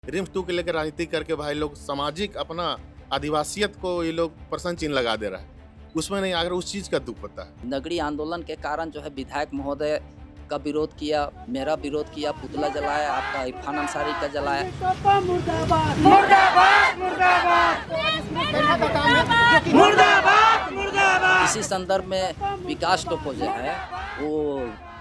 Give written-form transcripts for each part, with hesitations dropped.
RIMS 2 के लेकर राजनीति करके भाई लोग सामाजिक अपना आदिवासियत को ये लोग प्रश्न चिन्ह लगा दे रहा है। उसमें नहीं, अगर उस चीज का दुख होता है। नगरी आंदोलन के कारण जो है विधायक महोदय का विरोध किया, मेरा विरोध किया, पुतला जलाया, आपका इरफान अंसारी का जलाया। मुर्दाबाद मुर्दाबाद मुर्दाबाद मुर्दाबाद। इसी संदर्भ में विकास टोपो जो है वो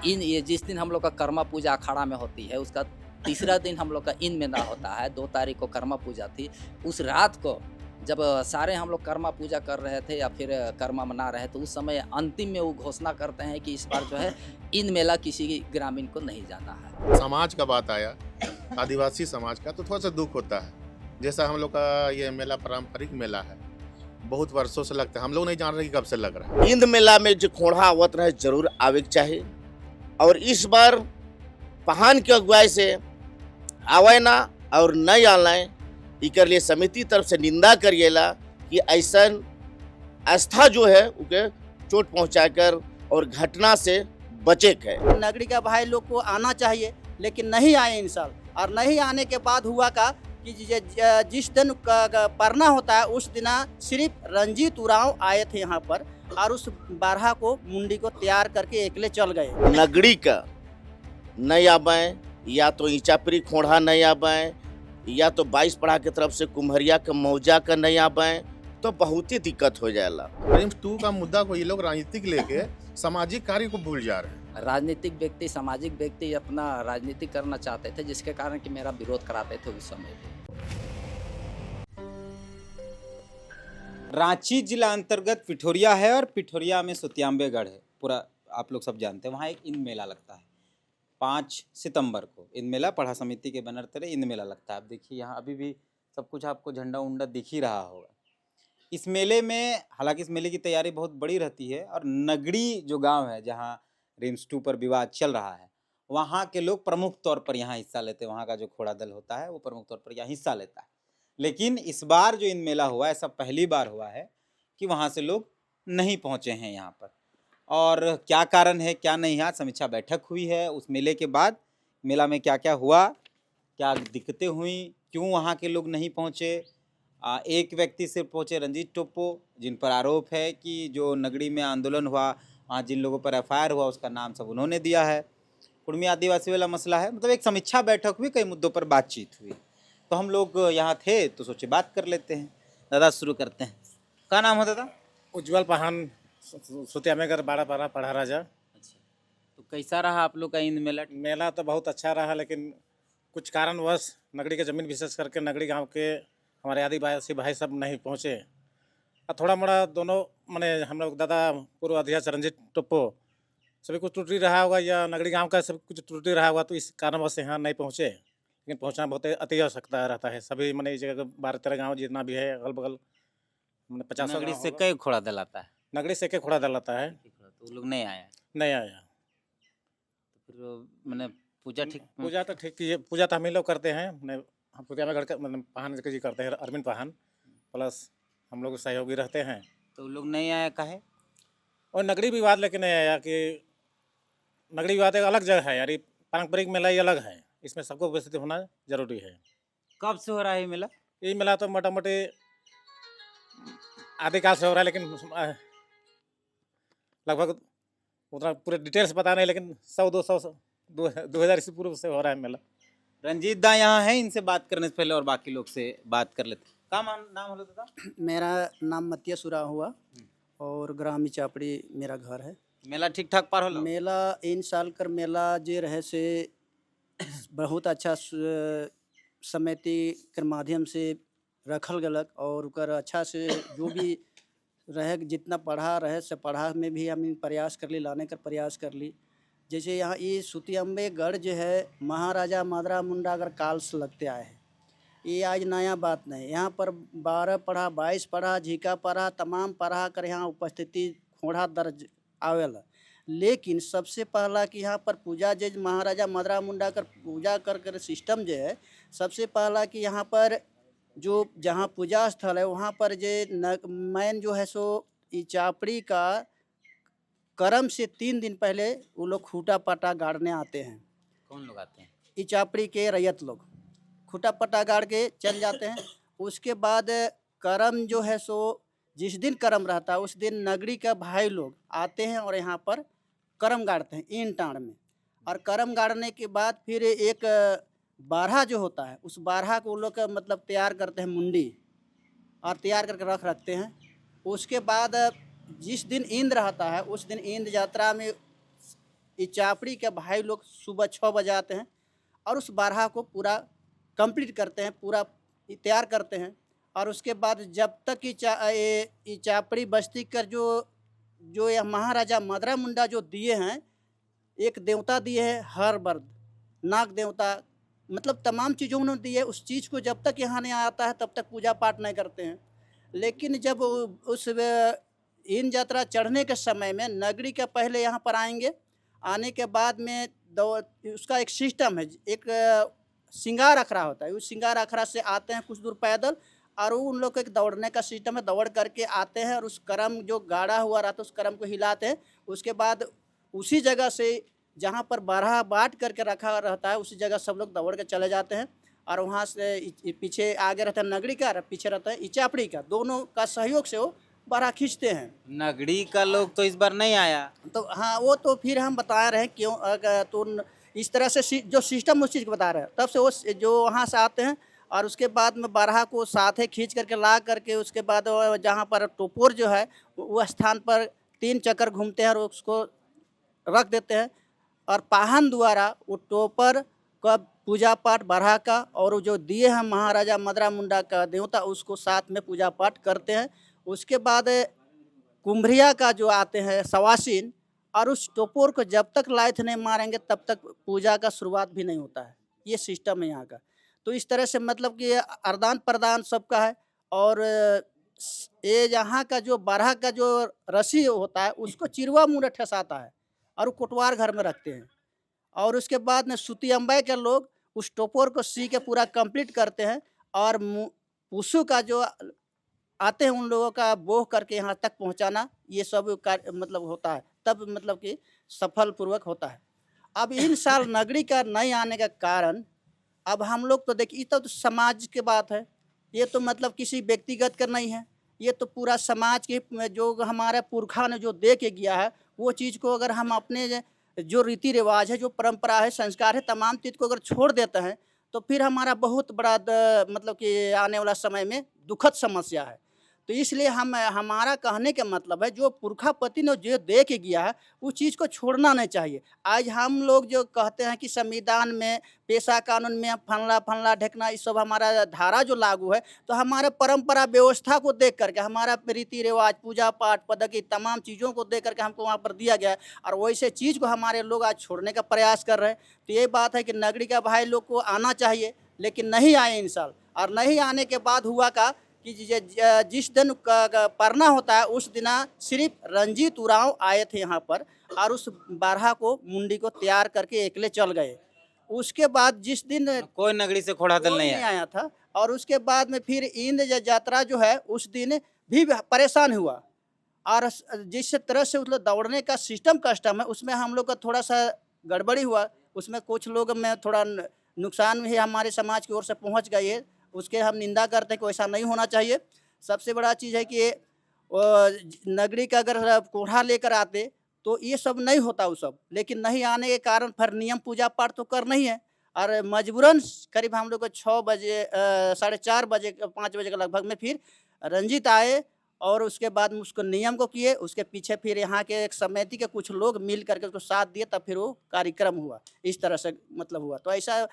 ये जिस दिन हम लोग का कर्मा पूजा अखाड़ा में होती है, उसका तीसरा दिन हम लोग का इन मेला होता है। 2 तारीख को कर्मा पूजा थी। उस रात को जब सारे हम लोग कर्मा पूजा कर रहे थे या फिर कर्मा मना रहे थे, उस समय अंतिम में वो घोषणा करते हैं कि इस बार जो है इन मेला किसी ग्रामीण को नहीं जाना है। समाज का बात आया, आदिवासी समाज का, तो थोड़ा सा दुख होता है। जैसा हम लोग का ये मेला पारंपरिक मेला है, बहुत वर्षों से लगता है, हम लोग नहीं जान रहे कि कब से लग रहा है। इंद मेला में जो खोड़ा आवत रहे जरूर आवे के चाहिए, और इस बार पहान के अगुवाई से आवे ना और नहीं आए, इकर लिए समिति तरफ से निंदा करिएला कि ऐसा आस्था जो है उके चोट पहुंचाकर और घटना से बचे के। नगरी का भाई लोग को आना चाहिए, लेकिन नहीं आए इन साल। और नहीं आने के बाद हुआ का कि जिस दिन परना होता है उस दिन सिर्फ रंजीत उरांव आए थे यहाँ पर, और उस बारहा को मुंडी को तैयार करके अकेले चल गए। नगरी का नहीं आबाएं, या तो ईचापरी खोड़ा नहीं आबाएं, या तो 22 पढ़ा की तरफ से कुम्हरिया का मौजा का नहीं आबाएं, तो बहुत ही दिक्कत हो जाएगा। रिम्स 2 का मुद्दा को ये लोग राजनीतिक लेके सामाजिक कार्य को भूल जा रहे हैं। राजनीतिक व्यक्ति, सामाजिक व्यक्ति अपना राजनीति करना चाहते थे, जिसके कारण कि मेरा विरोध कराते थे उस समय पे। रांची जिला अंतर्गत पिठोरिया है और पिठोरिया में सुतियांबेगढ़ है, पूरा आप लोग सब जानते हैं। वहाँ एक इन मेला लगता है 5 सितंबर को। इन मेला पढ़ा समिति के बैनर तले इन मेला लगता है। आप देखिए यहाँ अभी भी सब कुछ आपको झंडा उंडा दिख ही रहा होगा। इस मेले में, हालांकि इस मेले की तैयारी बहुत बड़ी रहती है, और नगड़ी जो गांव है जहाँ रिम्स 2 पर विवाद चल रहा है, वहाँ के लोग प्रमुख तौर पर यहाँ हिस्सा लेते हैं। वहाँ का जो खोड़ा दल होता है वो प्रमुख तौर पर यहाँ हिस्सा लेता है। लेकिन इस बार जो इन मेला हुआ, ऐसा पहली बार हुआ है कि वहाँ से लोग नहीं पहुँचे हैं यहाँ पर। और क्या कारण है क्या नहीं है, समीक्षा बैठक हुई है। उस मेले के बाद मेला में क्या क्या हुआ, क्या दिक्कतें हुई, क्यों वहाँ के लोग नहीं पहुँचे। एक व्यक्ति सिर्फ पहुँचे, रंजीत टोप्पो, जिन पर आरोप है कि जो नगरी में आंदोलन हुआ, वहाँ जिन लोगों पर FIR हुआ उसका नाम सब उन्होंने दिया है। कुर्मी आदिवासी वाला मसला है। मतलब एक समीक्षा बैठक हुई, कई मुद्दों पर बातचीत हुई। तो हम लोग यहाँ थे तो सोचे बात कर लेते हैं। दादा शुरू करते हैं, क्या नाम होता था? उज्जवल पहान, सुतियांबेगढ़ 12 पारा पढ़ा राजा। अच्छा, तो कैसा रहा आप लोग का इन मेला? मेला तो बहुत अच्छा रहा, लेकिन कुछ कारणवश नगरी के ज़मीन विशेष करके नगरी गांव के हमारे आदिवासी भाई सब नहीं पहुंचे। और थोड़ा मोड़ा दोनों माने हम लोग दादा पूर्व अध्यक्ष रंजीत टोप्पो सभी कुछ त्रुटि रहा होगा, या नगरी गांव का सब कुछ त्रुटि रहा होगा, तो इस कारणवश यहाँ नहीं पहुँचे। लेकिन पहुँचना बहुत अति आवश्यकता रहता है। सभी मैंने इस जगह 12-13 गाँव जितना भी है अगल बगल, मैंने 50 नगरी से कई खोड़ा दल आता है? नगरी से एक खोड़ा दल आता है। तो वो लोग नहीं आया? नहीं आया। तो फिर मैंने पूजा ठीक पूजा तो ठीक है, पूजा तो हम ही लोग करते हैं। हम सुतियांबेगढ़ का मतलब पहान जी करते हैं, अरविंद पहान, प्लस हम लोग सहयोगी रहते हैं। तो लोग नहीं आया काहे? और नगरी विवाद लेके नहीं आया कि नगरी विवाद एक अलग जगह है यार, ये पारंपरिक मेला ये अलग है, इसमें सबको उपस्थित होना जरूरी है। कब से हो रहा है ये मेला? ये मेला तो मोटा मोटी आदिकाल से हो रहा है, लेकिन लगभग उतना पूरे डिटेल्स पता नहीं, लेकिन 2000 ईस्वी पूर्व से हो रहा है मेला। रंजीत दा यहाँ है, इनसे बात करने से पहले और बाकी लोग से बात कर लेते। क्या नाम होता था? मेरा नाम मतिया सुरा हुआ और ग्राम चापड़ी मेरा घर है। मेला ठीक ठाक पार होला? मेला इन साल कर मेला जे रहे से बहुत अच्छा समिति के माध्यम से रखल गलक, और उकर अच्छा से जो भी रहे जितना पढ़ा रहे से पढ़ा में भी हम प्रयास कर ली, लाने का प्रयास कर ली। जैसे यहाँ ये सुतियांबेगढ़ जो है महाराजा मादरा मुंडा अगर काल से लगते आए हैं, ये आज नया बात नहीं। यहाँ पर 12 पढ़ा, 22 पढ़ा, झीका पढ़ा, तमाम पढ़ा कर यहाँ उपस्थिति खोड़ा दर्ज आवेला। लेकिन सबसे पहला कि यहाँ पर पूजा जो महाराजा मादरा मुंडा कर पूजा कर सिस्टम जो है, सबसे पहला कि यहाँ पर जो जहाँ पूजा स्थल है वहाँ पर जो मैन जो है सो इचापड़ी का कर्म से 3 दिन पहले वो लोग खूटा पाटा गाड़ने आते हैं। कौन लोग आते हैं? इचापड़ी के रैयत लोग खूटा पट्टा गाड़ के चल जाते हैं। उसके बाद करम जो है सो जिस दिन करम रहता है उस दिन नगरी का भाई लोग आते हैं और यहाँ पर करम गाड़ते हैं ईंट टाँड़ में। और करम गाड़ने के बाद फिर एक बारहा जो होता है उस बारहा को वो लोग का मतलब तैयार करते हैं मुंडी और तैयार करके रखते हैं। उसके बाद जिस दिन ईंद रहता है उस दिन ईंद यात्रा में इचापड़ी के भाई लोग सुबह 6 बजे आते हैं और उस बारहा को पूरा कंप्लीट करते हैं, पूरा तैयार करते हैं। और उसके बाद जब तक इचापड़ी बस्ती कर जो यह महाराजा मदरा मुंडा जो दिए हैं, एक देवता दिए है हर वर्द, नाग देवता, मतलब तमाम चीज़ों उन्होंने दी है। उस चीज़ को जब तक यहाँ नहीं आता है तब तक पूजा पाठ नहीं करते हैं। लेकिन जब उस इन यात्रा चढ़ने के समय में नगरी के पहले यहाँ पर आएंगे, आने के बाद में उसका एक सिस्टम है, एक सिंगार अखड़ा होता है। उस सिंगार अखड़ा से आते हैं कुछ दूर पैदल और उन लोग का एक दौड़ने का सिस्टम है, दौड़ करके आते हैं और उस करम जो गाड़ा हुआ रहता है उस करम को हिलाते हैं। उसके बाद उसी जगह से जहाँ पर बारहा बाँट करके रखा रहता है उसी जगह सब लोग दौड़ के चले जाते हैं और वहाँ से पीछे आगे रहता है नगरी का और पीछे रहता है इचापड़ी का, दोनों का सहयोग से वो बारहा खींचते हैं। नगड़ी का लोग तो इस बार नहीं आया। तो हाँ, वो तो फिर हम बता रहे हैं क्यों, तो इस तरह से जो सिस्टम उस चीज़ को बता रहे हैं, तब से वो जो वहाँ से आते हैं और उसके बाद में बारहा को साथे खींच करके ला करके उसके बाद जहाँ पर टोपोर जो है वो स्थान पर 3 चक्कर घूमते हैं और उसको रख देते हैं और पाहन द्वारा वो टोपर का पूजा पाठ बारहा का और जो दिए हैं महाराजा मदरा मुंडा का देवता उसको साथ में पूजा पाठ करते हैं। उसके बाद कुम्भरिया का जो आते हैं सवासीन और उस टोपोर को जब तक लाइट नहीं मारेंगे तब तक पूजा का शुरुआत भी नहीं होता है। ये सिस्टम है यहाँ का। तो इस तरह से मतलब कि आदान प्रदान सबका है। और ये यहाँ का जो बारहा का जो रस्सी होता है उसको चिरवा मुँह ठसाता है और वो कोटवार घर में रखते हैं। और उसके बाद में सूती अम्बाई के लोग उस टोपोर को सी के पूरा कंप्लीट करते हैं और पूसू का जो आते हैं उन लोगों का बोह करके यहाँ तक पहुँचाना, ये सब कार्य मतलब होता है, तब मतलब कि सफल पूर्वक होता है। अब इन साल नगरी का नहीं आने का कारण अब हम लोग तो देखिए तो समाज की बात है, ये तो मतलब किसी व्यक्तिगत का नहीं है, ये तो पूरा समाज के जो हमारे पुरखा ने जो दे के गया है वो चीज़ को अगर हम अपने जो रीति रिवाज है, जो परंपरा है, संस्कार है, तमाम चीज़ को अगर छोड़ देते हैं तो फिर हमारा बहुत बड़ा मतलब कि आने वाला समय में दुखद समस्या है। तो इसलिए हमारा कहने का मतलब है जो पुरखापति ने जो दे के गया है उस चीज़ को छोड़ना नहीं चाहिए। आज हम लोग जो कहते हैं कि संविधान में, पेशा कानून में फलना फलना ढकना इस सब हमारा धारा जो लागू है, तो हमारे परंपरा व्यवस्था को देख करके, हमारा रीति रिवाज, पूजा पाठ, पद्धति, तमाम चीज़ों को देख करके हमको वहाँ पर दिया गया है और वैसे चीज़ को हमारे लोग आज छोड़ने का प्रयास कर रहे हैं। तो ये बात है कि नगरी का भाई लोग को आना चाहिए, लेकिन नहीं आए इन साल। और नहीं आने के बाद हुआ का कि जिस दिन परना होता है उस दिन सिर्फ रंजीत उरांव आए थे यहाँ पर और उस बारहा को मुंडी को तैयार करके अकेले चल गए। उसके बाद जिस दिन कोई नगरी से घोड़ा दल नहीं आया था और उसके बाद में फिर ईंद यात्रा जो है उस दिन भी परेशान हुआ। और जिस तरह से मतलब दौड़ने का सिस्टम कस्टम है उसमें हम लोग का थोड़ा सा गड़बड़ी हुआ, उसमें कुछ लोग में थोड़ा नुकसान भी हमारे समाज की ओर से पहुँच गई है, उसके हम निंदा करते हैं कि वैसा नहीं होना चाहिए। सबसे बड़ा चीज़ है कि नगरी का अगर कोढ़ा लेकर आते तो ये सब नहीं होता वो सब, लेकिन नहीं आने के कारण फिर नियम पूजा पाठ तो करना ही है। और मजबूरन करीब हम लोग को 6 बजे 4:30 बजे 5 बजे के लगभग में फिर रंजीत आए और उसके बाद उसको नियम को किए। उसके पीछे फिर यहाँ के एक समिति के कुछ लोग मिल करके उसको साथ दिए, तब फिर वो कार्यक्रम हुआ। इस तरह से मतलब हुआ। तो ऐसा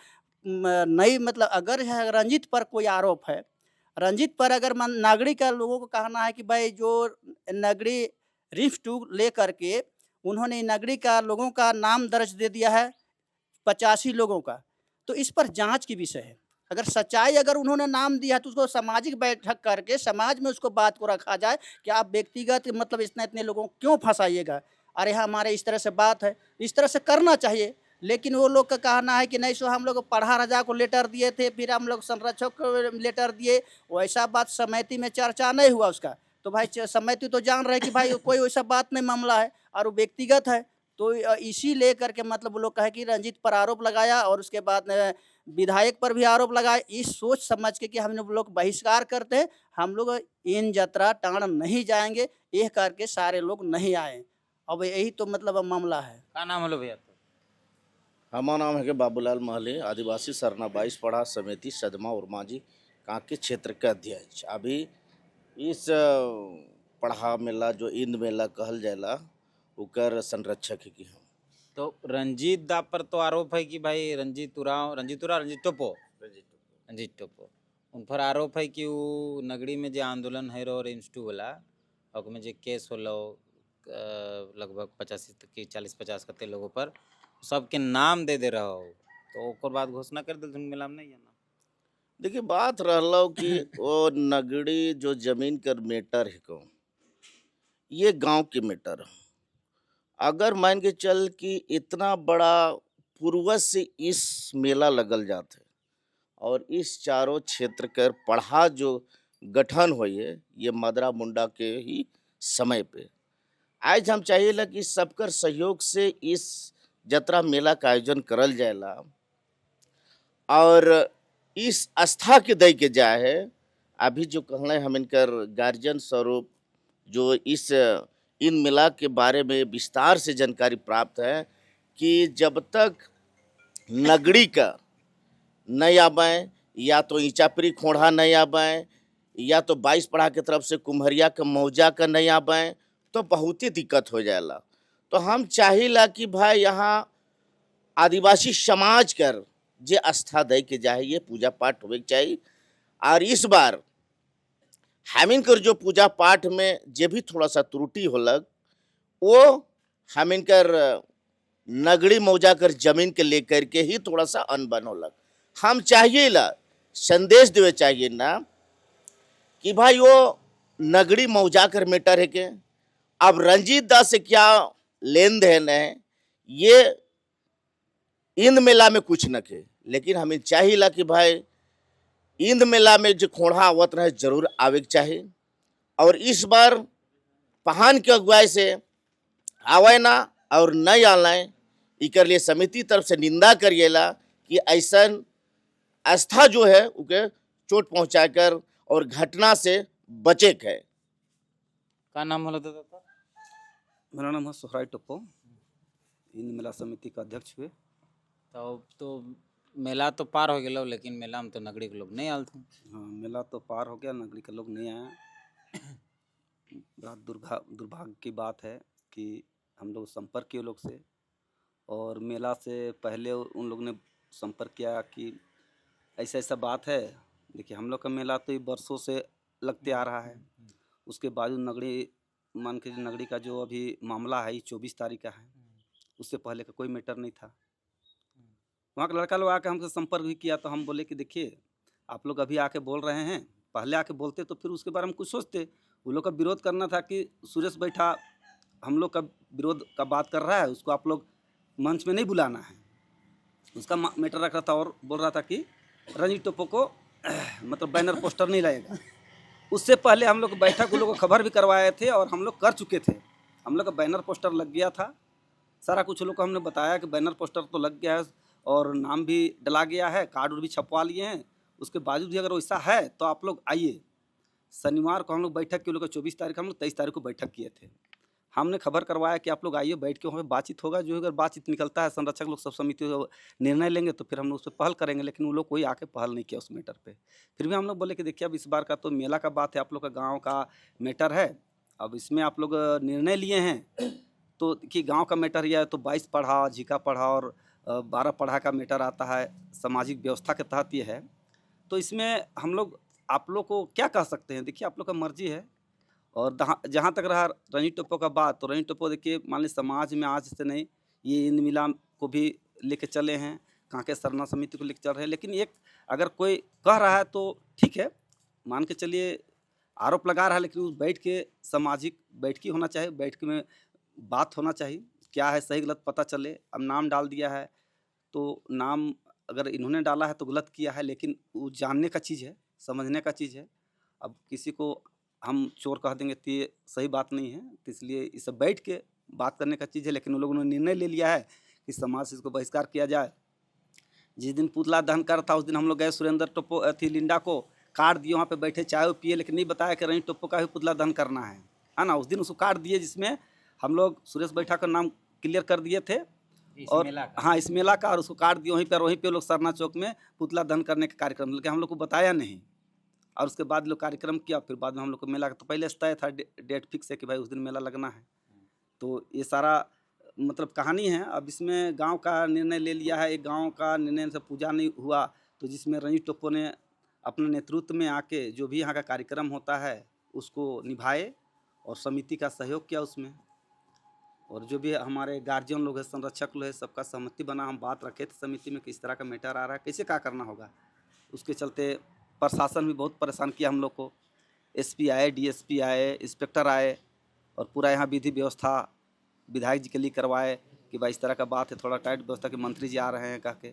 नहीं, मतलब अगर रंजीत पर कोई आरोप है, रंजीत पर अगर नागरिक का लोगों को कहना है कि भाई जो नगरी रिफ टू ले करके उन्होंने नगरी का लोगों का नाम दर्ज दे दिया है 85 लोगों का, तो इस पर जांच की विषय है। अगर सच्चाई अगर उन्होंने नाम दिया है तो उसको सामाजिक बैठक करके समाज में उसको बात को रखा जाए कि आप व्यक्तिगत मतलब इतने लोगों को क्यों फंसाइएगा, अरे हमारे इस तरह से बात है, इस तरह से करना चाहिए। लेकिन वो लोग का कहना है कि नहीं सो हम लोग पढ़ा राजा को लेटर दिए थे, फिर हम लोग संरक्षक को लेटर दिए, वैसा बात समिति में चर्चा नहीं हुआ उसका। तो भाई समिति तो जान रहे कि भाई कोई वैसा बात नहीं मामला है और वो व्यक्तिगत है, तो इसी लेकर के मतलब वो लोग कहे कि रंजीत पर आरोप लगाया और उसके बाद विधायक पर भी आरोप लगाया। इस सोच समझ के कि हम लोग बहिष्कार करते हैं, हम लोग इन यात्रा टाण नहीं जाएंगे, यह करके सारे लोग नहीं आए। अब यही तो मतलब मामला है। क्या नाम है लो भैया? हमारा नाम है कि बाबूलाल महले, आदिवासी सरना 22 पढ़ा समिति सदमा और मांझी कांके क्षेत्र के अध्यक्ष। अभी इस पढ़ा मेला जो इंद मेला कहल जाला उकर संरक्षक है कि हम। तो रंजीत दा पर तो आरोप है कि भाई रंजीत टोपो उन पर आरोप है कि वो नगरी में जो आंदोलन है और इंस्टू वाला और में जो केस होला लगभग 40-50 कते लोगों पर सबके नाम दे रहा हो, तो ओकर बाद घोषणा कर दे मेला में नहीं जाना। देखिए बात रहलो कि वो नगरी जो जमीन कर मेटर है को ये गांव के मेटर है। अगर मान के चल कि इतना बड़ा पूर्वज से इस मेला लगल जाते और इस चारों क्षेत्र कर पढ़ा जो गठन हुई है ये मदरा मुंडा के ही समय पे आज हम चाहिए कि सबकर सहयोग से इस जतरा मेला का आयोजन करल जाएला और इस आस्था के दे के जाए है। अभी जो कहना है हम इनकर गार्जियन स्वरूप जो इस इन मेला के बारे में विस्तार से जानकारी प्राप्त है कि जब तक नगरी का नहीं आबाएँ या तो ईचापरी खोड़ा नहीं आबाएँ या तो 22 पढ़ा की तरफ से कुम्हरिया का मौजा का नहीं आबाएँ तो बहुत ही दिक्कत हो जाएला। तो हम चाहिला कि भाई यहाँ आदिवासी समाज कर जे आस्था दे के जाए ये पूजा पाठ होवे चाहिए। और इस बार हमिन कर जो पूजा पाठ में जे भी थोड़ा सा त्रुटि होलक वो हमिन कर नगरी मौजा कर जमीन के लेकर के ही थोड़ा सा अनबन होलक। हम चाहिए ला संदेश देवे चाहिए ना कि भाई वो नगरी मौजा कर मेटर है के अब रंजीत दास से क्या लेन देन है ये इंद मेला में कुछ न के, लेकिन हमें चाहिए कि भाई इंद मेला में जो खोड़ा आवत रहे जरूर आवे के चाहिए। और इस बार पहान के अगुवाई से आवे ना और नहीं आलाए इकर लिए समिति तरफ से निंदा करिएला कि ऐसा आस्था जो है उके चोट पहुंचाकर और घटना से बचे के है। क्या नाम होला दादा? मेरा नाम है सोहराय टप्पो, इंद मेला समिति का अध्यक्ष हुए। तो मेला तो पार हो गया लेकिन मेला में तो नगरी के लोग नहीं आल थे। हाँ मेला तो पार हो गया, नगरी के लोग नहीं आए। बड़ा दुर्भाग्य की बात है कि हम लोग संपर्क किए लोग से और मेला से पहले उन लोग ने संपर्क किया कि ऐसा ऐसा बात है। देखिए हम लोग का मेला तो ये वर्षों से लगते आ रहा है, उसके बावजूद नगरी मान के नगरी का जो अभी मामला है 24 तारीख का है, उससे पहले का कोई मैटर नहीं था। वहाँ का लड़का लोग आके हमसे संपर्क भी किया तो हम बोले कि देखिए आप लोग अभी आके बोल रहे हैं, पहले आके बोलते तो फिर उसके बारे में कुछ सोचते। वो लोग का विरोध करना था कि सुरेश बैठा हम लोग का विरोध का बात कर रहा है, उसको आप लोग मंच में नहीं बुलाना है, उसका मैटर रख रहा था। और बोल रहा था कि रंजीत टोपो को मतलब बैनर पोस्टर नहीं लगेगा। उससे पहले हम लोग बैठक उन लोग को खबर भी करवाए थे और हम लोग कर चुके थे। हम लोग का बैनर पोस्टर लग गया था, सारा कुछ लोग को हमने बताया कि बैनर पोस्टर तो लग गया है और नाम भी डला गया है, कार्ड भी छपवा लिए हैं। उसके बावजूद भी अगर वैसा है तो आप लोग आइए। शनिवार को हम लोग बैठक किए, लोग 24 तारीख, हम लोग 23 तारीख को बैठक किए थे। हमने खबर करवाया कि आप लोग आइए, बैठ के वहाँ पे बातचीत होगा। जो अगर बातचीत निकलता है संरक्षक लोग सब समिति निर्णय लेंगे तो फिर हम लोग उस पर पहल करेंगे। लेकिन वो लोग कोई आके पहल नहीं किया उस मैटर पे। फिर भी हम लोग बोले कि देखिए अब इस बार का तो मेला का बात है, आप लोग का गाँव का मैटर है, अब इसमें आप लोग निर्णय लिए हैं तो कि गाँव का मैटर यह है तो 22 पढ़ा, झीका पढ़ा और 12 पढ़ा का मैटर आता है, सामाजिक व्यवस्था के तहत ये है। तो इसमें हम लोग आप लोग को क्या कह सकते हैं, देखिए आप लोग का मर्जी है। और जहाँ तक रहा रंजीत टोपो का बात, तो रंजीत टोपो देखिए मान ली समाज में आज से नहीं, ये इंद मेला को भी लेके चले हैं, कांके सरना समिति को लेके चल रहे हैं। लेकिन एक अगर कोई कह रहा है तो ठीक है, मान के चलिए आरोप लगा रहा है, लेकिन उस बैठ के सामाजिक बैठकी होना चाहिए, बैठक में बात होना चाहिए, क्या है सही गलत पता चले। अब नाम डाल दिया है तो नाम अगर इन्होंने डाला है तो गलत किया है, लेकिन वो जानने का चीज़ है, समझने का चीज़ है। अब किसी को हम चोर कह देंगे तो ये सही बात नहीं है, तो इसलिए इसे बैठ के बात करने का चीज़ है, लेकिन उन लोगों ने निर्णय ले लिया है कि समाज से इसको बहिष्कार किया जाए। जिस दिन पुतला दहन कर था उस दिन हम लोग गए सुरेंद्र टोप्पो थी लिंडा को कार्ड दिए, वहाँ पे बैठे चाय पिए, लेकिन नहीं बताया कि रंजीत टोप्पो का भी पुतला दहन करना है ना। उस दिन उसको कार्ड दिए जिसमें हम लोग सुरेश बैठा का नाम क्लियर कर दिए थे और हाँ इस मेला का, और उसको कार्ड दिए वहीं पे लोग सरना चौक में पुतला दहन करने का कार्यक्रम, लेकिन हम लोग को बताया नहीं। और उसके बाद लोग कार्यक्रम किया, फिर बाद में हम लोग को मेला का तो पहले से तय था, डेट फिक्स है कि भाई उस दिन मेला लगना है। तो ये सारा मतलब कहानी है। अब इसमें गांव का निर्णय ले लिया है, एक गांव का निर्णय से पूजा नहीं हुआ, तो जिसमें रंजीत टोप्पो ने अपने नेतृत्व में आके जो भी यहाँ का कार्यक्रम होता है उसको निभाए और समिति का सहयोग किया उसमें, और जो भी हमारे गार्जियन लोग हैं, संरक्षक लोग हैं, सबका सहमति बना। हम बात रखे थे समिति में किस तरह का मैटर आ रहा है, कैसे क्या करना होगा। उसके चलते प्रशासन भी बहुत परेशान किया हम लोग को। एसपी आए, डीएसपी आए, इंस्पेक्टर आए और पूरा यहाँ विधि व्यवस्था विधायक जी के लिए करवाए कि भाई इस तरह का बात है, थोड़ा टाइट व्यवस्था के मंत्री जी आ रहे हैं कह के।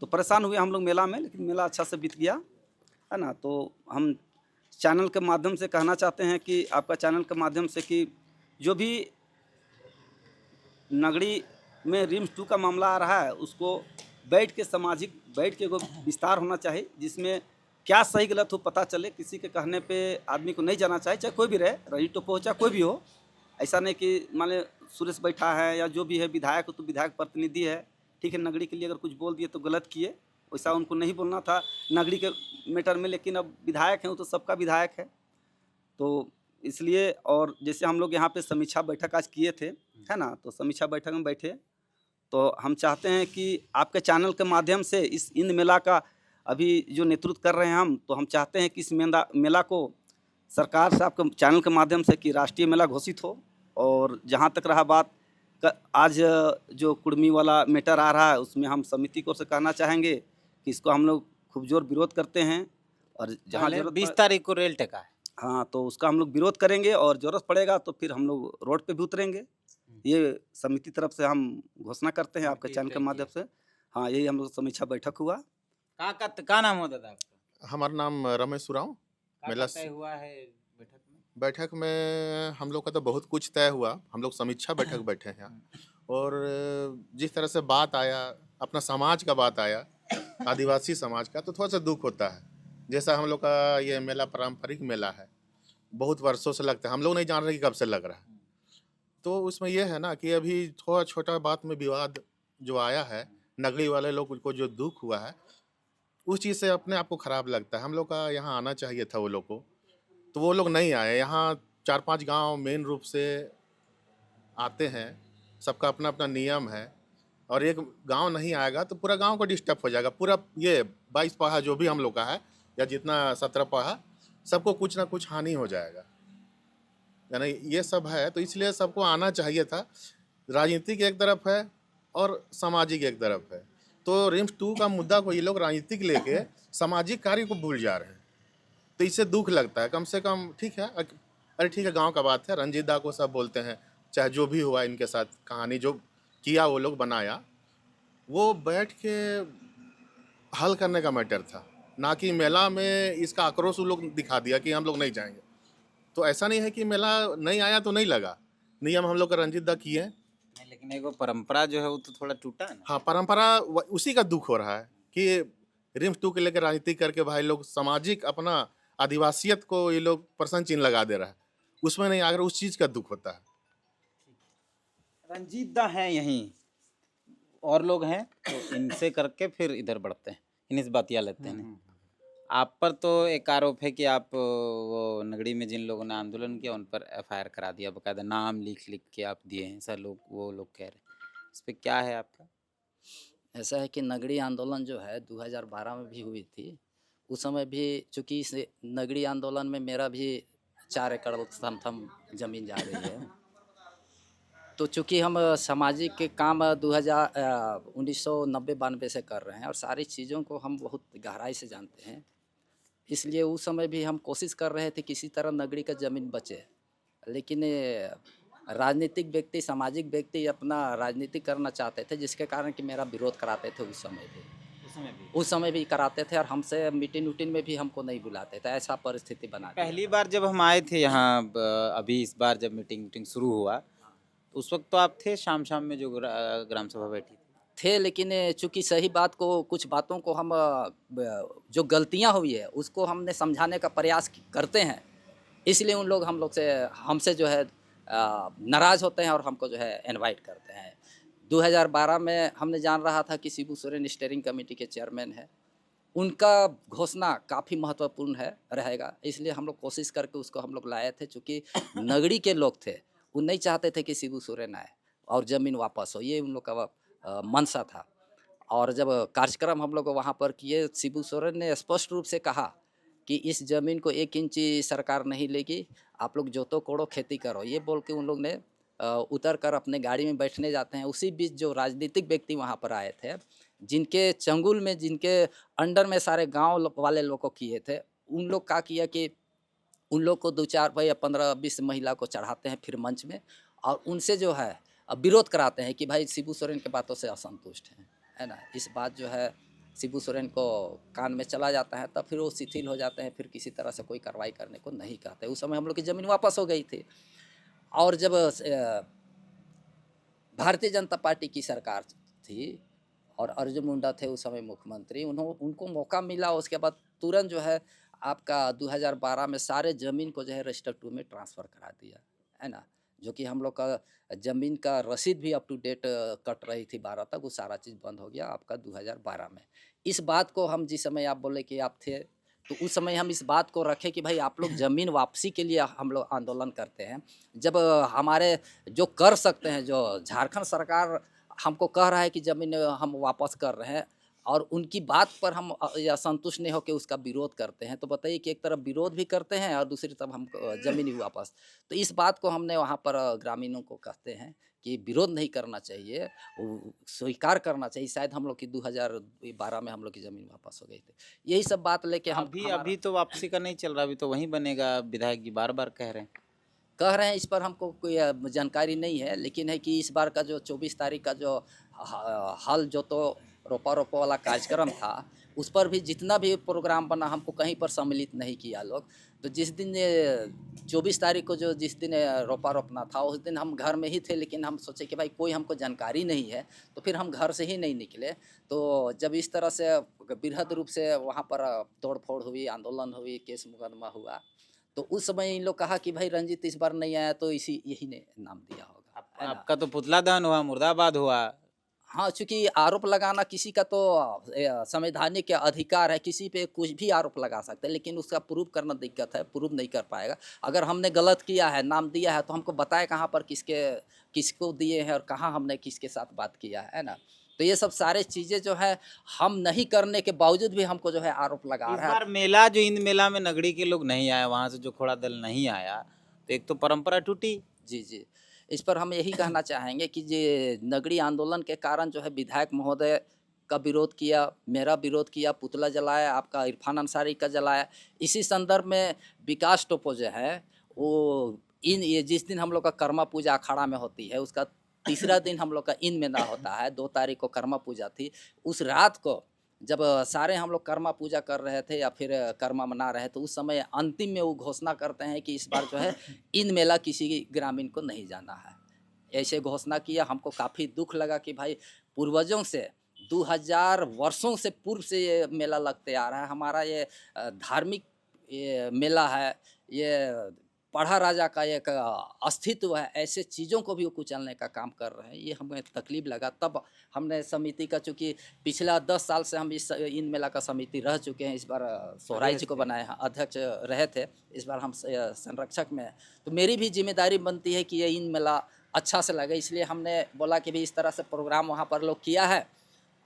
तो परेशान हुए हम लोग मेला में, लेकिन मेला अच्छा से बीत गया है ना। तो हम चैनल के माध्यम से कहना चाहते हैं कि आपका चैनल के माध्यम से कि जो भी नगड़ी में रिम्स 2 का मामला आ रहा है उसको बैठ के एगो विस्तार होना चाहिए, जिसमें क्या सही गलत हो पता चले। किसी के कहने पे आदमी को नहीं जाना चाहिए, चाहे कोई भी रहे, रंजीत टोप्पो हो चाहे कोई भी हो। ऐसा नहीं कि मान ले सुरेश बैठा है या जो भी है विधायक हो तो विधायक प्रतिनिधि है, ठीक है, नगड़ी के लिए अगर कुछ बोल दिए तो गलत किए, वैसा उनको नहीं बोलना था नगड़ी के मैटर में। लेकिन अब विधायक हैं, वो तो सबका विधायक है, तो इसलिए। और जैसे हम लोग यहाँ पे समीक्षा बैठक आज किए थे है ना, तो समीक्षा बैठक में बैठे तो हम चाहते हैं कि आपके चैनल के माध्यम से इस इंद मेला का अभी जो नेतृत्व कर रहे हैं हम, तो हम चाहते हैं कि इस मेला को सरकार से आपके चैनल के माध्यम से कि राष्ट्रीय मेला घोषित हो। और जहाँ तक रहा बात आज जो कुर्मी वाला मैटर आ रहा है उसमें हम समिति को से कहना चाहेंगे कि इसको हम लोग खूब जोर विरोध करते हैं, और जहाँ 20 तारीख को रेल टेका है। हाँ, तो उसका हम लोग विरोध करेंगे और ज़रूरत पड़ेगा तो फिर हम लोग रोड पे भी उतरेंगे। ये समिति तरफ से हम घोषणा करते हैं आपके चैनल के माध्यम से। हाँ, यही हम लोग समीक्षा बैठक हुआ। का नाम हो दादा आपका? हमारा नाम रमेश उरांव। मेला तय हुआ है बैठक में? बैठक में हम लोग का तो बहुत कुछ तय हुआ। हम लोग समीक्षा बैठक बैठे हैं और जिस तरह से बात आया, अपना समाज का बात आया, आदिवासी समाज का, तो थोड़ा सा दुख होता है। जैसा हम लोग का ये मेला पारंपरिक मेला है, बहुत वर्षों से लगता है, हम लोग नहीं जान रहे कि कब से लग रहा है। तो उसमें यह है ना कि अभी थोड़ा छोटा बात में विवाद जो आया है, नगरी वाले लोग को जो दुख हुआ है उस चीज़ से अपने आप को ख़राब लगता है। हम लोग का यहाँ आना चाहिए था वो लोग को, तो वो लोग नहीं आए। यहाँ 4-5 गांव मेन रूप से आते हैं, सबका अपना अपना नियम है, और एक गांव नहीं आएगा तो पूरा गांव को डिस्टर्ब हो जाएगा। पूरा ये 22 पाहा जो भी हम लोग का है या जितना 17 पाहा, सबको कुछ ना कुछ हानि हो जाएगा, यानी ये सब है। तो इसलिए सबको आना चाहिए था। राजनीतिक एक तरफ है और सामाजिक एक तरफ है, तो रिम्स 2 का मुद्दा को ये लोग राजनीतिक लेके सामाजिक कार्य को भूल जा रहे हैं, तो इससे दुख लगता है। कम से कम ठीक है, अरे ठीक है, गांव का बात है, रंजीत दा को सब बोलते हैं, चाहे जो भी हुआ इनके साथ कहानी जो किया वो लोग बनाया, वो बैठ के हल करने का मैटर था, ना कि मेला में इसका आक्रोश वो लोग दिखा दिया कि हम लोग नहीं जाएंगे। तो ऐसा नहीं है कि मेला नहीं आया तो नहीं लगा, नियम हम लोग का रंजीत दा किए। लेकिन एगो परंपरा जो है वो तो थोड़ा टूटा है ना। हाँ, परंपरा उसी का दुख हो रहा है कि रिम्स 2 के लेकर राजनीति करके भाई लोग सामाजिक अपना आदिवासियत को ये लोग प्रश्न चिन्ह लगा दे रहा है, उसमें नहीं, अगर उस चीज़ का दुख होता है। रंजीत दा हैं यहीं, और लोग हैं, तो इनसे करके फिर इधर बढ़ते हैं, इन्हीं बातिया लेते हैं। आप पर तो एक आरोप है कि आप वो नगड़ी में जिन लोगों ने आंदोलन किया उन पर FIR करा दिया, बकायदा नाम लिख के आप दिए हैं, ऐसा वो लोग कह रहे हैं। इस पर क्या है आपका? ऐसा है कि नगड़ी आंदोलन जो है 2012 में भी हुई थी। उस समय भी चूँकि इस नगड़ी आंदोलन में मेरा भी 4 एकड़ थम जमीन जा रही है, तो चूँकि हम सामाजिक काम 1990-92 से कर रहे हैं और सारी चीज़ों को हम बहुत गहराई से जानते हैं, इसलिए उस समय भी हम कोशिश कर रहे थे किसी तरह नगरी का ज़मीन बचे। लेकिन राजनीतिक व्यक्ति, सामाजिक व्यक्ति अपना राजनीति करना चाहते थे, जिसके कारण कि मेरा विरोध कराते थे उस समय भी कराते थे, और हमसे मीटिंग उटिंग में भी हमको नहीं बुलाते थे। ऐसा परिस्थिति बना। पहली बार जब हम आए थे यहाँ, अभी इस बार जब मीटिंग शुरू हुआ उस वक्त तो आप थे शाम शाम में जो ग्राम सभा बैठी थी। थे, लेकिन चूंकि सही बात को, कुछ बातों को हम जो गलतियां हुई है उसको हमने समझाने का प्रयास करते हैं, इसलिए उन लोग हम लोग से, हमसे जो है नाराज़ होते हैं और हमको जो है इनवाइट करते हैं। 2012 में हमने जान रहा था कि शिबू सोरेन स्टीयरिंग कमेटी के चेयरमैन है, उनका घोषणा काफ़ी महत्वपूर्ण है रहेगा, इसलिए हम लोग कोशिश करके उसको हम लोग लाए थे। चूँकि नगरी के लोग थे, वो नहीं चाहते थे कि शिबू सोरेन आए और ज़मीन वापस हो, ये उन लोग का मंशा था। और जब कार्यक्रम हम लोग वहाँ पर किए, शिबू सोरेन ने स्पष्ट रूप से कहा कि इस ज़मीन को 1 इंची सरकार नहीं लेगी, आप लोग जोतो कोड़ो खेती करो, ये बोल के उन लोग ने उतर कर अपने गाड़ी में बैठने जाते हैं। उसी बीच जो राजनीतिक व्यक्ति वहाँ पर आए थे, जिनके चंगुल में, जिनके अंडर में सारे गांव वाले लोग को किए थे, उन लोग क्या किया कि उन लोग को 2-4 भाई 15-20 महिला को चढ़ाते हैं फिर मंच में, और उनसे जो है विरोध कराते हैं कि भाई शिबू सोरेन के बातों से असंतुष्ट हैं, है ना। इस बात जो है शिबू सोरेन को कान में चला जाता है, तब फिर वो शिथिल हो जाते हैं, फिर किसी तरह से कोई कार्रवाई करने को नहीं कहते। उस समय हम लोग की ज़मीन वापस हो गई थी। और जब भारतीय जनता पार्टी की सरकार थी और अर्जुन मुंडा थे उस समय मुख्यमंत्री, उनको मौका मिला, उसके बाद तुरंत जो है आपका 2012 में सारे ज़मीन को जो है रजिस्टर 2 में ट्रांसफ़र करा दिया, है ना। जो कि हम लोग का ज़मीन का रसीद भी अप टू डेट कट रही थी 12 तक, वो सारा चीज़ बंद हो गया आपका 2012 में। इस बात को हम, जिस समय आप बोले कि आप थे, तो उस समय हम इस बात को रखे कि भाई आप लोग ज़मीन वापसी के लिए हम लोग आंदोलन करते हैं। जब हमारे जो कर सकते हैं, जो झारखंड सरकार हमको कह रहा है कि ज़मीन हम वापस कर रहे हैं, और उनकी बात पर हम या संतुष्ट नहीं होकर उसका विरोध करते हैं, तो बताइए कि एक तरफ विरोध भी करते हैं और दूसरी तरफ हम ज़मीन भी वापस। तो इस बात को हमने वहाँ पर ग्रामीणों को कहते हैं कि विरोध नहीं करना चाहिए, वो स्वीकार करना चाहिए। शायद हम लोग की 2012 में हम लोग की ज़मीन वापस हो गई थी। यही सब बात लेके हम अभी तो वापसी का नहीं चल रहा, अभी तो वहीं बनेगा, विधायक जी बार-बार कह रहे हैं। इस पर हमको कोई जानकारी नहीं है, लेकिन है कि इस बार का जो 24 तारीख का जो हल जोतो रोपा वाला कार्यक्रम था, उस पर भी जितना भी प्रोग्राम बना, हमको कहीं पर सम्मिलित नहीं किया लोग। तो जिस दिन 24 तारीख को जिस दिन रोपा रोपना था, उस दिन हम घर में ही थे, लेकिन हम सोचे कि भाई कोई हमको जानकारी नहीं है, तो फिर हम घर से ही नहीं निकले। तो जब इस तरह से बृहद रूप से वहाँ पर तोड़-फोड़ हुई, आंदोलन हुई, केस मुकदमा हुआ, तो उस समय इन लोग कहा कि भाई रंजीत इस बार नहीं आया, तो यही ने नाम दिया होगा, है ना? आपका तो पुतला दहन हुआ, मुर्दाबाद हुआ। हाँ, चूँकि आरोप लगाना किसी का तो संवैधानिक अधिकार है, किसी पे कुछ भी आरोप लगा सकते हैं, लेकिन उसका प्रूव करना दिक्कत है, प्रूव नहीं कर पाएगा। अगर हमने गलत किया है, नाम दिया है, तो हमको बताए कहाँ पर किसको दिए हैं और कहाँ हमने किसके साथ बात किया है ना। तो ये सब सारे चीज़ें जो है हम नहीं करने के बावजूद भी हमको जो है आरोप लगा इस रहा है। बार मेला, जो इंद मेला में नगरी के लोग नहीं आए, वहाँ से जो घोड़ा दल नहीं आया, तो एक तो परंपरा टूटी। जी। इस पर हम यही कहना चाहेंगे कि ये नगरी आंदोलन के कारण जो है विधायक महोदय का विरोध किया, मेरा विरोध किया, पुतला जलाया, आपका इरफान अंसारी का जलाया। इसी संदर्भ में विकास टोपो जो है, वो ये जिस दिन हम लोग का कर्मा पूजा अखाड़ा में होती है, उसका तीसरा दिन हम लोग का इन में ना होता है। 2 तारीख को कर्मा पूजा थी। उस रात को जब सारे हम लोग कर्मा पूजा कर रहे थे या फिर कर्मा मना रहे, तो उस समय अंतिम में वो घोषणा करते हैं कि इस बार जो है इन मेला किसी ग्रामीण को नहीं जाना है, ऐसे घोषणा किया। हमको काफ़ी दुख लगा कि भाई पूर्वजों से 2000 वर्षों से पूर्व से ये मेला लगते आ रहा है। हमारा ये धार्मिक ये मेला है, ये पढ़ा राजा का एक अस्तित्व है, ऐसे चीज़ों को भी वो कुचलने का काम कर रहे हैं। ये हमें तकलीफ लगा। तब हमने समिति का, चूँकि पिछला 10 साल से हम इन मेला का समिति रह चुके हैं, इस बार सोहराय जी को बनाए हैं, अध्यक्ष रहे थे, इस बार हम संरक्षक में हैं। तो मेरी भी जिम्मेदारी बनती है कि ये इन मेला अच्छा से लगे, इसलिए हमने बोला कि भी इस तरह से प्रोग्राम वहाँ पर लोग किया है।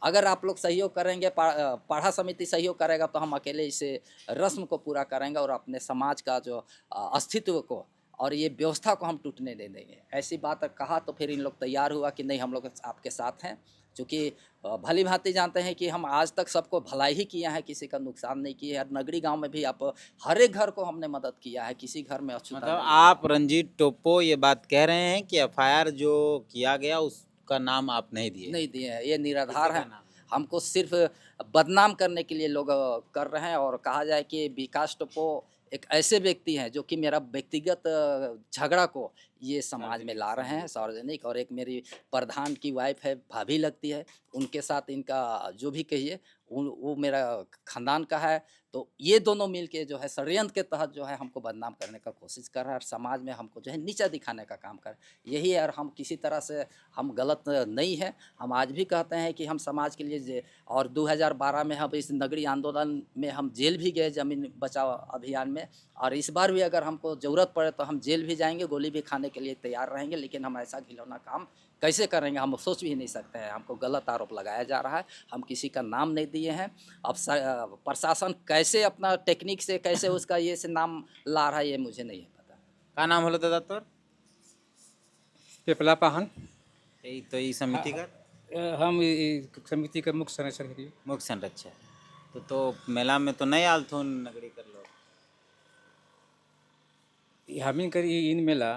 अगर आप लोग सहयोग करेंगे, पढ़ा समिति सहयोग करेगा, तो हम अकेले इसे रस्म को पूरा करेंगे और अपने समाज का जो अस्तित्व को और ये व्यवस्था को हम टूटने नहीं देंगे। ऐसी बात कहा तो फिर इन लोग तैयार हुआ कि नहीं, हम लोग आपके साथ हैं। चूँकि भली भांति जानते हैं कि हम आज तक सबको भलाई ही किया है, किसी का नुकसान नहीं किया है। नगरी गांव में भी आप हर एक घर को हमने मदद किया है, किसी घर में अछूता मतलब नहीं आप रंजीत टोप्पो ये बात कह रहे हैं कि एफआईआर जो किया गया उसका नाम आप नहीं दिए? नहीं दिए हैं, ये निराधार किसी है। का नाम? हमको सिर्फ बदनाम करने के लिए लोग कर रहे हैं, और कहा जाए कि विकास टोप्पो एक ऐसे व्यक्ति हैं जो कि मेरा व्यक्तिगत झगड़ा को ये समाज में ला रहे हैं सार्वजनिक। और एक मेरी प्रधान की वाइफ है, भाभी लगती है, उनके साथ इनका जो भी कहिए वो मेरा खानदान का है। तो ये दोनों मिलके जो है षड्यंत्र के तहत जो है हमको बदनाम करने का कोशिश कर रहा है और समाज में हमको जो है नीचा दिखाने का काम कर यही है। और हम किसी तरह से हम गलत नहीं है, हम आज भी कहते हैं कि हम समाज के लिए और 2012 में हम इस नगरी आंदोलन में हम जेल भी गए ज़मीन बचाओ अभियान में। और इस बार भी अगर हमको ज़रूरत पड़े तो हम जेल भी जाएंगे, गोली भी खाने के लिए तैयार रहेंगे। लेकिन हम ऐसा घिनौना काम कैसे करेंगे हम सोच भी नहीं सकते हैं। हमको गलत आरोप लगाया जा रहा है, हम किसी का नाम नहीं दिए हैं। अब प्रशासन कैसे अपना टेक्निक से कैसे उसका ये से नाम ला रहा है ये मुझे नहीं पता। का नाम होलो दादा तोर? पेपला पाहन। यही तो ई समिति का हम समिति के मुख्य संरक्षक हैं। मुख्य संरक्षक तो मेला में तो नहीं आल थून नगरी कर लो। हमिन करी इन मेला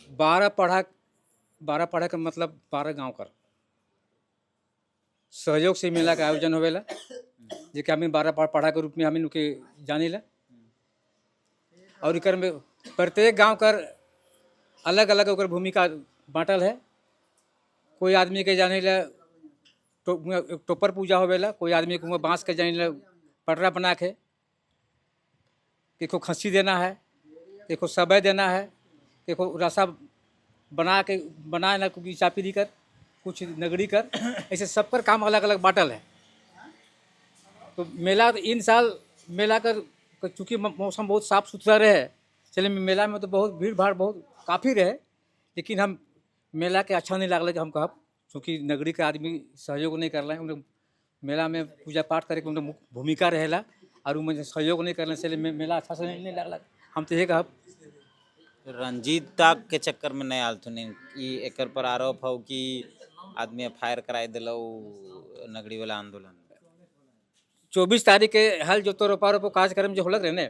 12 पढ़ा का मतलब 12 गांव कर सहयोग से मेला का आयोजन होवेला, जेके हमें 12 पढ़ा के रूप में हमें उनके जाने ला। और इकर में प्रत्येक गांव कर अलग अलग ओकर भूमिका बांटल है। कोई आदमी के जाने ला टोपर पूजा होवेला, कोई आदमी को बांस के जाने ला पटरा बना के, किसी खस्सी देना है, किसी सबय देना है, किसी रसा बनाए ना कुछ चापी कर कुछ नगरी कर, ऐसे सब पर काम अलग अलग बांटल है। तो मेला इन साल मेला कर चूँकि मौसम बहुत साफ़ सुथरा रहे, चले मेला में तो बहुत भीड़ भाड़ बहुत काफ़ी रहे, लेकिन हम मेला के अच्छा नहीं लगल कि हम कहब, चूँकि नगरी के आदमी सहयोग नहीं कर रहे हैं। उन्हें मेला में पूजा पाठ करे के उन्हें भूमिका रहेला और उन्हें सहयोग नहीं करने से मेला अच्छा से नहीं लगल। हम तो ये कहब रंजीता के चक्कर में नहीं आल थून एकर पर आरोप हो कि आदमी FIR कराए दिलो नगरी वाला आंदोलन 24 तारीख के हल जो तो रोपा रोपो कार्यक्रम जो होलक रहे ने,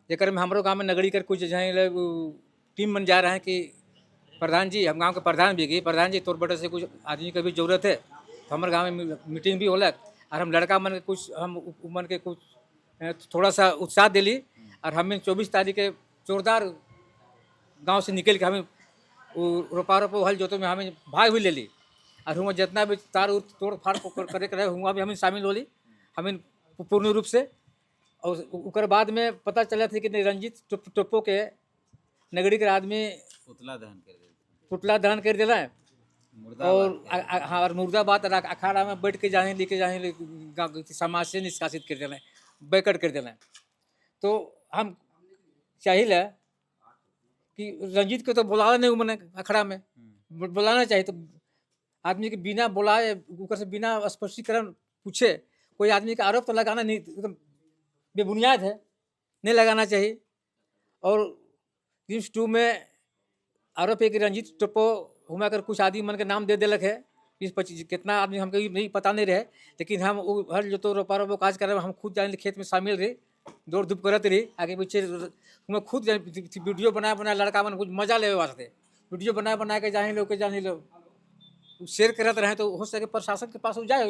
जेकर में हमारो गाँव में नगरी कर कुछ जहाँ टीम बन जा रहे हैं कि प्रधान जी, हम गांव के प्रधान भी गए, प्रधान जी तोर बटे से कुछ आदमी की भी जरूरत है। तो हमारे गांव में मीटिंग भी होलक और हम लड़का मन के कुछ हम मन के कुछ थोड़ा सा उत्साह दिली और हमें 24 तारीख के जोरदार गांव से निकल के हमें रोपा रोपो हल जोतो में हमें भाग भी ले ली और हुआ जितना भी तार तोड़ फाड़ करे रहे हुआ भी हमें शामिल होली हमें पूर्ण रूप से। और उकर बाद में पता चला था कि रंजीत टोप्पो के नगरी के आदमी पुतला दहन कर दिला है और हाँ और मुर्दाबाद अखाड़ा में बैठ के जाने लेके जाने समाज से निष्कासित कर देना है, बैकट कर देना है। तो हम चाहिए कि रंजीत को तो बुलाना नहीं मैंने अखाड़ा में बुलाना चाहिए। तो आदमी के बिना बुलाए ऊपर से बिना स्पष्टीकरण पूछे कोई आदमी का आरोप तो लगाना नहीं, एकदम बेबुनियाद है, नहीं लगाना चाहिए। और न्यूज़ 2 में आरोप है कि रंजीत टोप्पो घुमा कर कुछ आदमी मन के नाम दे दिलक है, 20-25 कितना आदमी हमको नहीं पता नहीं रहे, लेकिन हम हर जो तो रोपा रोपो काज कर हम खुद जाने खेत में शामिल रहे, दौड़ धूप करते रही आगे पीछे। हम खुद वीडियो बना लड़का मन कुछ मजा ले वास्ते वीडियो बना के जाने लो शेयर करते रहे। तो हो सके प्रशासन के पास जाए,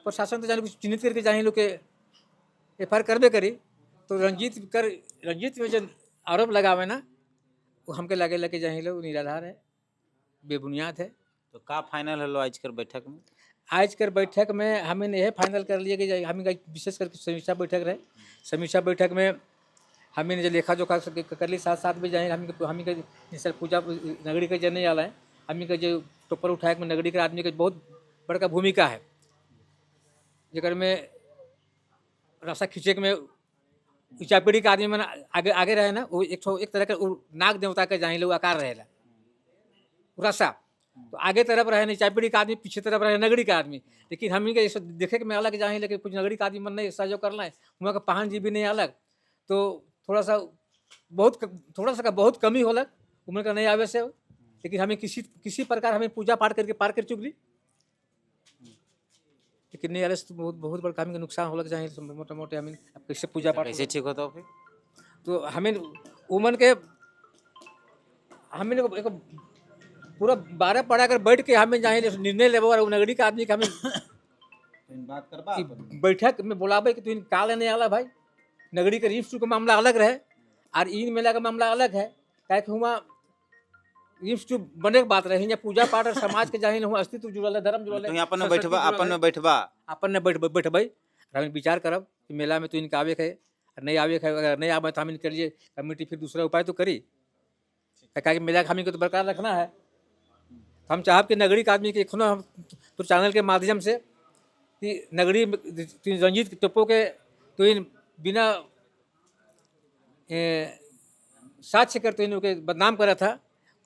प्रशासन तो जाने कुछ चिन्हित करके जाने लोग के FIR करबे करी। तो रंजीत में जो आरोप लगावे ना वो हमके लगे जाए लोग निराधार है, बेबुनियाद है। तो का फाइनल हलो आज कर बैठक में? आज कर बैठक में हमें यह फाइनल कर लिया कि हमें विशेष करके समीक्षा बैठक रहे। समीक्षा बैठक में हमें जो लेखा जोखा कर ली, साथ में जाए हमें जैसे पूजा नगरी के जने आला है, हमें जो टोपर उठाए में नगरी के आदमी के बहुत बड़का भूमिका है, जेकर में रास्ता खींचे में ऊंचा पीढ़ी के आदमी में आगे रहे ना, वो एक तरह के नाग देवता के जहाँ लोग आकार रहेला रास्ता, तो आगे तरफ रहे नीचा पीढ़ी का आदमी, पीछे तरफ रहे नगरी का आदमी। लेकिन हम ही के ऐसा देखे के में अलग जहाँ लेकिन कुछ नगरी का आदमी मन नहीं सहयोग करना है, वहाँ का पाहन जी भी नहीं अलग। तो थोड़ा सा बहुत कमी होलक उम्र का नहीं आवे से, लेकिन हमें किसी प्रकार हमें पूजा पाठ करके पार कर चुकली, लेकिन नहीं आवे से तो बहुत बड़ा हमें नुकसान होलक। जहाँ मोटे मोटे हमें कैसे पूजा पाठ कैसे ठीक होता फिर? तो हमें उमन के हमें एक पूरा 12 पढ़ा कर बैठ के हमें जहाँ निर्णय लेबो और नगरी का आदमी के हमें बात कर कि बैठक में बुलावे कि तुम का लेने आला भाई, नगरी के रिफ्ट का मामला अलग रहे और इन मेला का मामला अलग है। क्या कि हुआ रिफ्ट बने के बात रहे या पूजा पाठ और समाज के जाहिर हुआ अस्तित्व जुड़ल है, धर्म जुड़ल है, तो अपन में संस्कृति बैठबा जुड़ल है। अपन ने बैठबै हम विचार करब कि मेला में तो इनका आवे है और नहीं आवे है, अगर नहीं आवे तो हम इनके लिए कमेटी फिर दूसरा उपाय तो करी, क्या कि मेला हम इनको तो बरकरार रखना है। हम चाहब कि नगरी के आदमी के एखनो हम तो चैनल के माध्यम से कि नगरी रंजीत टप्पो के तो इन बिना साक्ष्य करते इन के बदनाम करा था,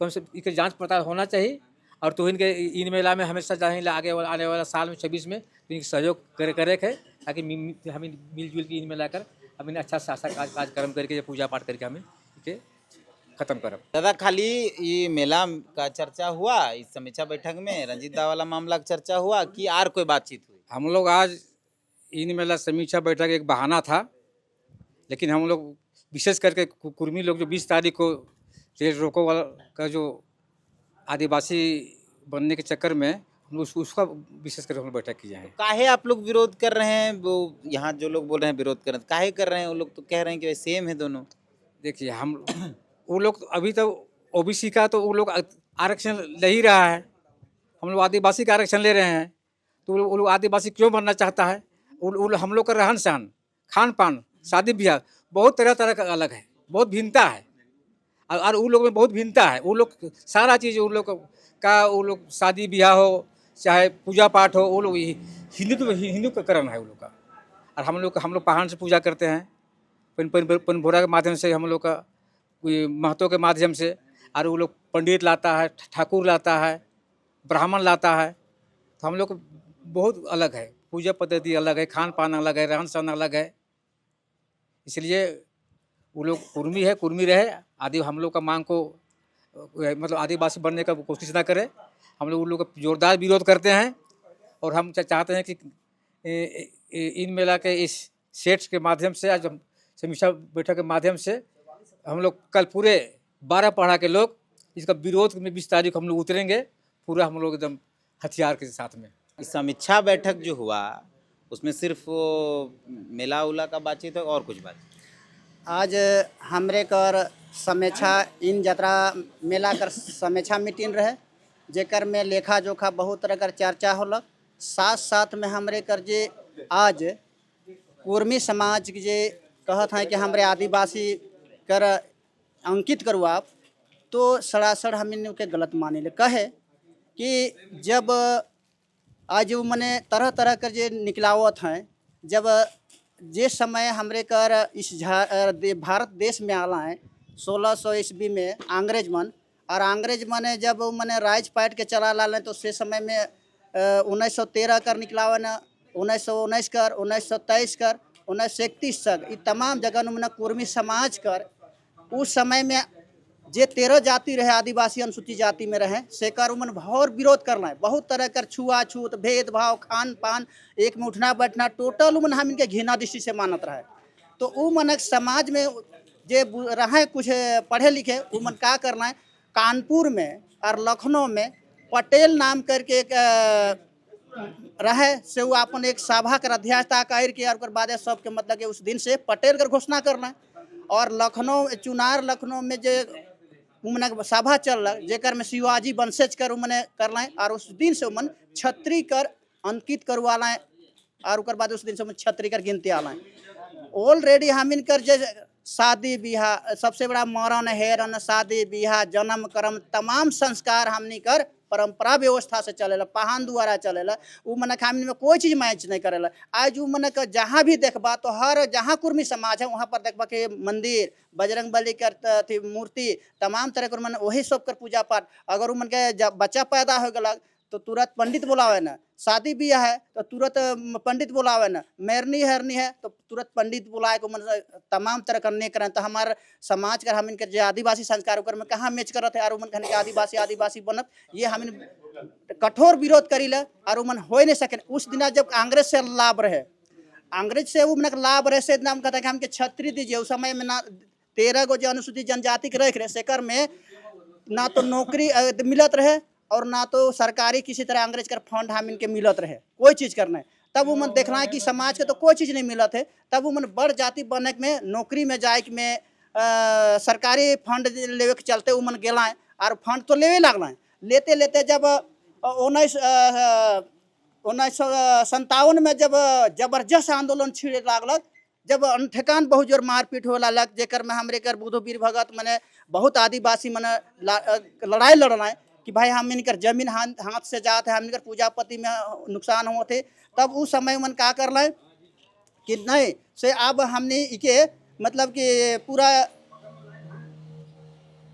तो हमसे इसके जांच पड़ताल होना चाहिए और तो इनके इन मेला में हमेशा चाहे आगे वाला आने वाला साल में 26 में तो इनकी सहयोग करे है, ताकि हम मिलजुल के इन में लाकर हम इन अच्छा सा कार्यक्रम करके पूजा पाठ करके हमें इसे खत्म करब। दादा खाली ये मेला का चर्चा हुआ इस समीक्षा बैठक में, रंजीत दा वाला मामला का चर्चा हुआ कि और कोई बातचीत हुई? हम लोग आज इन मेला समीक्षा बैठक एक बहाना था, लेकिन हम लोग विशेष करके कुर्मी लोग जो 20 तारीख को रेल रोको वाला का जो आदिवासी बनने के चक्कर में उसका विशेष करके हम लोग बैठक किए हैं। काहे आप लोग विरोध कर रहे हैं? वो यहाँ जो लोग बोल रहे हैं विरोध कर रहे हैं, काहे कर रहे हैं? वो लोग तो कह रहे हैं कि सेम है दोनों। देखिए हम वो लोग अभी तो ओबीसी का तो वो लोग आरक्षण ले ही रहा है, हम लोग आदिवासी का आरक्षण ले रहे हैं, तो वो लोग आदिवासी क्यों बनना चाहता है? हम लोग का रहन सहन, खान पान, शादी ब्याह बहुत तरह तरह का अलग है, बहुत भिन्नता है और उन लोग में बहुत भिन्नता है। वो लोग सारा चीज़ उन लोग का वो लोग शादी ब्याह हो चाहे पूजा पाठ हो, वो लोग हिंदू का कर्म है वो लोग का। और हम लोग पहाड़ से पूजा करते हैं, पनभोरा के माध्यम से, हम लोग का महतो के माध्यम से, और वो लोग पंडित लाता है, ठाकुर लाता है, ब्राह्मण लाता है, तो हम लोग बहुत अलग है, पूजा पद्धति अलग है, खान पान अलग है, रहन सहन अलग है। इसलिए वो लोग कुर्मी है, कुर्मी रहे, आदि हम लोग का मांग को मतलब आदिवासी बनने का कोशिश ना करे। हम लोग उन लोग का जोरदार विरोध करते हैं और हम चाहते हैं कि इन मेला के इस सेट्स के माध्यम से, आज हम समीक्षा बैठक के माध्यम से, हम लोग कल पूरे 12 पढ़ा के लोग इसका विरोध में 20 तारीख हम लोग उतरेंगे, पूरा हम लोग एकदम हथियार के साथ में। इस समीक्षा बैठक जो हुआ उसमें सिर्फ वो मेला उला का बातचीत है और कुछ बात? आज हमरे कर समीक्षा इन जतरा मेला कर समीक्षा मीटिंग रहे, जेकर में लेखा जोखा बहुत तरह कर चर्चा होलक। साथ साथ में हमरे कर जे आज कुर्मी समाज के जे कहत हैं कि हमरे आदिवासी कर अंकित करू आप, तो सरासर हम इन के गलत माने ले। कहे कि जब आज वो मने तरह तरह कर जे निकलावत हैं, जब जे समय हमरे कर इस भारत देश में आला है 1600 ईस्वी में अंग्रेज मन, और अंग्रेज मने जब मने राज पाट के चला ला तो से समय में 1913 कर निकलावा न, 1919 कर, 1923 कर, 1931 तक ये तमाम जगह में कुर्मी समाज कर उस समय में जे 13 जाति रहे आदिवासी अनुसूचित जाति में रहे सेकर उमन भौर विरोध करना है। बहुत तरह कर छुआछूत, भेदभाव, खान पान, एक में उठना बैठना, टोटल उमन हम इनके घृणा दृष्टि से मानत रहे। तो उ मन समाज में जे रहे कुछ पढ़े लिखे उमन का करना है, कानपुर में और लखनऊ में पटेल नाम करके एक रहे से वो अपन एक सभा कर अध्यक्षता कर और बाद सबके मतलब कि उस दिन से पटेल कर घोषणा करना है। और लखनऊ चुनार लखनऊ में जो उमन सभा चल रहा जेकर में शिवाजी वंशज कर उमने करना है, और उस दिन से उमन छत्री कर अंकित करवाला है, और उकर बाद उस दिन से उमन छत्री कर गिनती आला है। ऑलरेडी हम इनकर जे शादी ब्याह सबसे बड़ा मरण हेरन, शादी ब्याह, जन्म कर्म तमाम संस्कार हमनी कर परंपरा व्यवस्था से चलेला, पहान द्वारा चलेला। उ मन खामिन में कोई चीज मैच नहीं करेला। आज उ मन का जहाँ भी देखबा तो हर जहाँ कुर्मी समाज है वहाँ पर देखबा के मंदिर, बजरंग बली कर मूर्ति, तमाम तरह के मन वही सब कर पूजा पाठ। अगर उ मन के बच्चा पैदा हो गला तो तुरंत पंडित बुलावे न, शादी ब्याह है तो तुरंत पंडित बुलावे न, मेरनी हरनी है तो तुरंत पंडित बुलाए को मन तमाम तरह करने करें। तो हमारे समाज का हम इनके जो आदिवासी संस्कार ऊपर में कहाँ मैच करते हैं, और उमन कहने के आदिवासी आदिवासी बनत, ये हम कठोर विरोध करीला और उमन हो नहीं सके। उस दिन जब कांग्रेस से लाभ रहे, अंग्रेज से उमन लाभ रहे से नाम कहता है कि हमके छत्री दीजिए। उस समय में ना 13 गो जो अनुसूचित जनजाति के रख रहे सेकर में ना तो नौकरी मिलत रहे और ना तो सरकारी किसी तरह अंग्रेज कर फंड हम इनके मिलत रहे, कोई चीज़ करना है। तब वो मन देखना है कि समाज के तो कोई चीज़ नहीं मिलत है। तब वो मन बड़ जाति बनक में नौकरी में जाए में सरकारी फंड लेवे के चलते वो मन गेला है और फंड तो लेवे लगला है। लेते लेते जब 1957 में जब जबरदस्त आंदोलन छिड़े लागलक, जब ठेकान बहुत जोर मारपीट हो लागलक, जेकर में हमरे कर बुधो वीर भगत मने बहुत आदिवासी मने लड़ाई लड़ना है कि भाई हम इनकर जमीन हाथ से जाते हैं, हम इनकर पूजापति में नुकसान होते। तब उस समय मन का कर लाए कि नहीं से अब हमने इके मतलब कि पूरा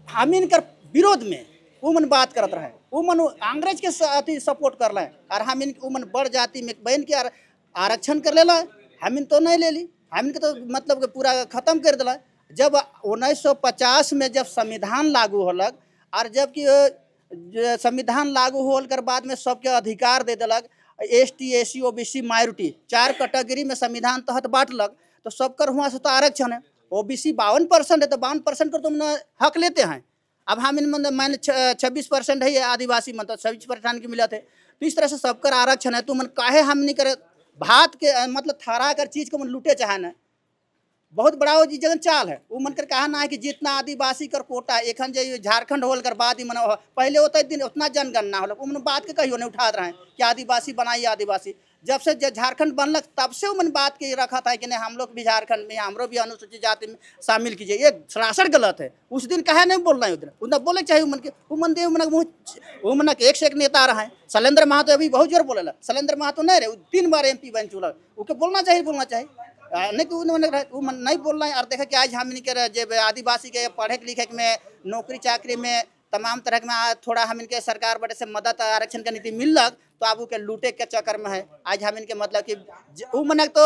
हम इनकर विरोध में वो मन बात करत रहे, वो मन अंग्रेज के साथ सपोर्ट कर रहे और हम इन वो मन बड़ जाति में बहन के आरक्षण कर लेला, हम इन तो नहीं ले ली, हम इनके तो मतलब कि पूरा खत्म कर दिला। जब 1950 में जब संविधान लागू होलक और जबकि संविधान लागू होल कर बाद में सबके अधिकार दे दिलक, ST SC OBC minority 4 category में संविधान तहत बांटलक, तो सबकर हुआ से तो आरक्षण है। OBC 52% है तो 52% को तुम हक लेते हैं। अब हम इन मान 26% है आदिवासी मतलब 26% के मिला थे, तो इस तरह से सबकर आरक्षण है। तो मन काहे हम नहीं करे भात के मतलब थारा कर चीज को मन लूटे चाहे ना, बहुत बड़ा वो जगह चाल है। वो मन कर कहा ना है कि जितना आदिवासी कर कोटा एखन जो झारखंड होल कर बाद ही मन पहले होता दिन उतना जनगणना होल, उन बात के कहियो नहीं उठा रहे हैं कि आदिवासी बनाइए आदिवासी। जब से झारखंड बनलक तब से उन बात के रखा था कि नहीं हम लोग भी झारखंड में हमरो भी अनुसूचित जाति में शामिल कीजिए। ये सरासर गलत है। उस दिन कहे नहीं बोल रहे हैं, उधर बोले चाहिए उमन के उमन दे उमन के एक से एक नेता रहा है। शैलेंद्र महतो अभी बहुत जोर बोले, शैलेंद्र महतो नहीं रहे 3 बार MP बन चुका, उनके बोलना चाहिए नहीं तो उन्होंने नहीं बोल रहे हैं। और देखा कि आज हम जब आदिवासी के पढ़े लिखे में नौकरी चाकरी में तमाम तरह में थोड़ा हम इनके सरकार बड़े से मदद आरक्षण का नीति मिलक, तो अब के लूटे के चक्कर में है। आज हम इनके मतलब कि वो मन तो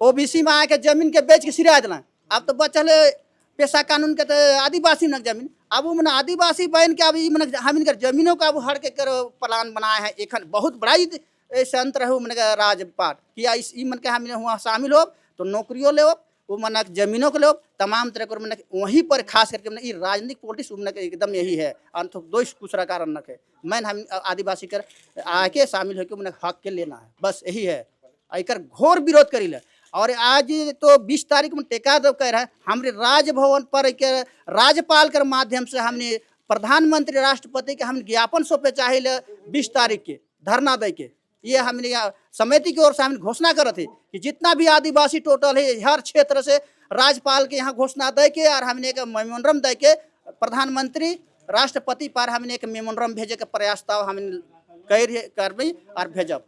OBC में आके जमीन के बेच के सिरा दिला, अब तो बचल पेशा कानून के तो आदिवासी न जमीन। अब वो मन आदिवासी बहन के अब हम इनकर जमीनों का अब हड़ के कर प्लान बनाए हैं। एक बहुत बड़ा संत रहे मन का राजपाट किया इस मन के हम हुआ शामिल हो तो नौकरियों ले वो मन जमीनों को ले तमाम तरह को मन वहीं पर खास करके मन राजनीतिक पॉलिटिक्स मन एकदम यही है। अंत दो दूसरा कारण न है मैं हम आदिवासी कर आके शामिल होकर मन हक के लेना है, बस यही है। एक घोर विरोध करी ले। और आज तो 20 तारीख में टेका दो कह रहा है हमारे राजभवन पर एक राज्यपाल के माध्यम से हमने प्रधानमंत्री राष्ट्रपति के हम ज्ञापन सौंपे चाहिए 20 तारीख के धरना दे के। ये हमने समिति की ओर से हम घोषणा कर रहे थे कि जितना भी आदिवासी टोटल है हर क्षेत्र से राज्यपाल के यहाँ घोषणा दे के और हमने एक मेमोरेंडम दे के प्रधानमंत्री राष्ट्रपति पर हमने एक मेमोरेंडम भेजे के प्रयास था हम कर और भेजब।